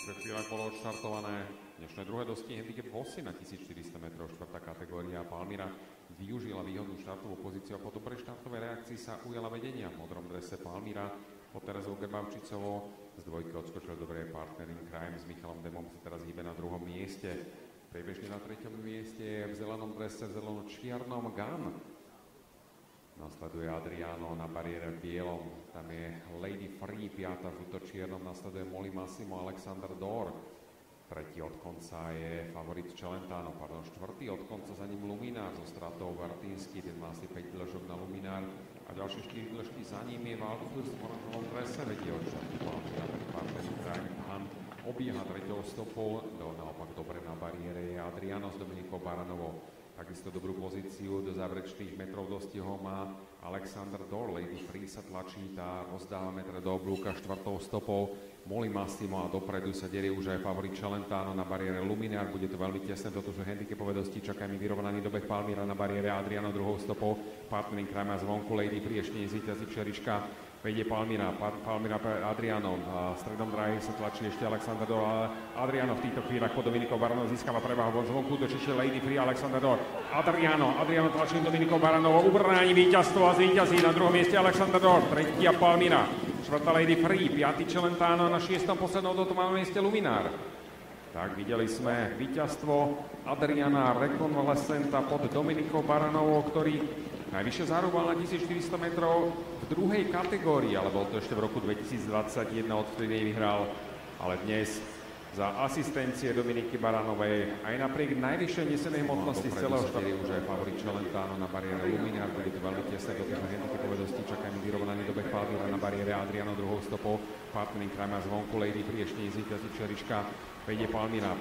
Pred chvíľou bolo odštartované dnešné druhé dosti handicap 8 na 1400 metrov, štvrtá kategória. Palmira využila výhodnú štartovú pozíciu a po dobrej štartovej reakcii sa ujala vedenia. V modrom drese Palmira pod Terezou Gerbavčicovou z dvojky odskočil dobre partner in crime s Michalom Demom, sa teraz hýbe na druhom mieste. Priebežne na treťom mieste je v zelenom drese, v zeleno-čiarnom Gun. Nasleduje Adriano na bariére v bielom, tam je Lady Free, piata v žuto-čiernom, nasleduje Molly Massimo, Alexander Dor. Tretí od konca je favorit Celentano, štvrtý od konca za ním Luminár so stratou Vartínsky, ten má asi 5 dĺžok na Luminár a ďalšie 4 dĺžky za ním je Waldfus v oranžovom drese, vedie od Han obieha treťou stopou, naopak dobre na bariére je Adriano s Dominikou Baranovou. Takisto dobrú pozíciu do záverečných metrov dostihu má Alexander Dor. Lady Free sa tlačí, tá rozdáva metre do oblúka štvrtou stopou. Molly Massimo a dopredu sa derie už aj favorit Celentano na bariére Luminár. Bude to veľmi tesné, toto sú handicapové dosti. Čaká mi vyrovnaný dobeh Palmira na bariére Adriano druhou stopou. Partner in crime zvonku Lady Free, ešte nezvíťazí Čeriška. Vedie Palmira pre Adriano. V strednom dráhy sa tlačí ešte Alexander Dor. Adriano v týchto chvíľach po Dominikou Baranovou získava prevahu zvonku, dočište Lady Free, Alexander Dor. Adriano tlačí Dominikou Baranovou, ubrání víťazstvo a zvíťazí na druhom mieste Alexander Dor, tretia Palmira, štvrtá Lady Free, piatý Celentano, na šiestom poslednom do máme mieste Luminár. Tak videli sme víťazstvo Adriana Rekonvalescenta pod Dominikou Baranovou, ktorý najvyššie zarúbal na 1400 metrov v druhej kategórii, ale bol to ešte v roku 2021, odvtedy vyhral, ale dnes za asistencie Dominiky Baranovej aj napriek najvyššej nesenej hmotnosti z celého štátu už aj favorit Celentano na bariére Luminár, bude to veľmi tesné, do týchto handicapové dosti čaká mi vyrovnaný dobeh Palmira na bariére Adriano druhou stopou, partner in crime zvonku Lady Free, ešte nezvíťazí Čeriška. Vedie Palmira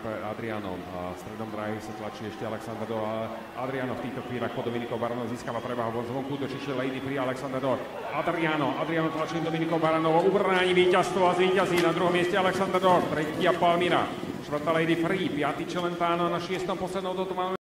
pre Adriano. V strednom dráhy sa tlačí ešte Alexander Dor. Adriano v týchto chvíľach po Dominikou Baranovou získava prevahu zvonku, dočište Lady Free, Alexander Dor. Adriano tlačí Dominikou Baranovou, ubrání víťazstvo a zvíťazí na druhom mieste Alexander Dor. Tretia Palmira, štvrtá Lady Free, piatý Celentano, na šiestom poslednou dotu máme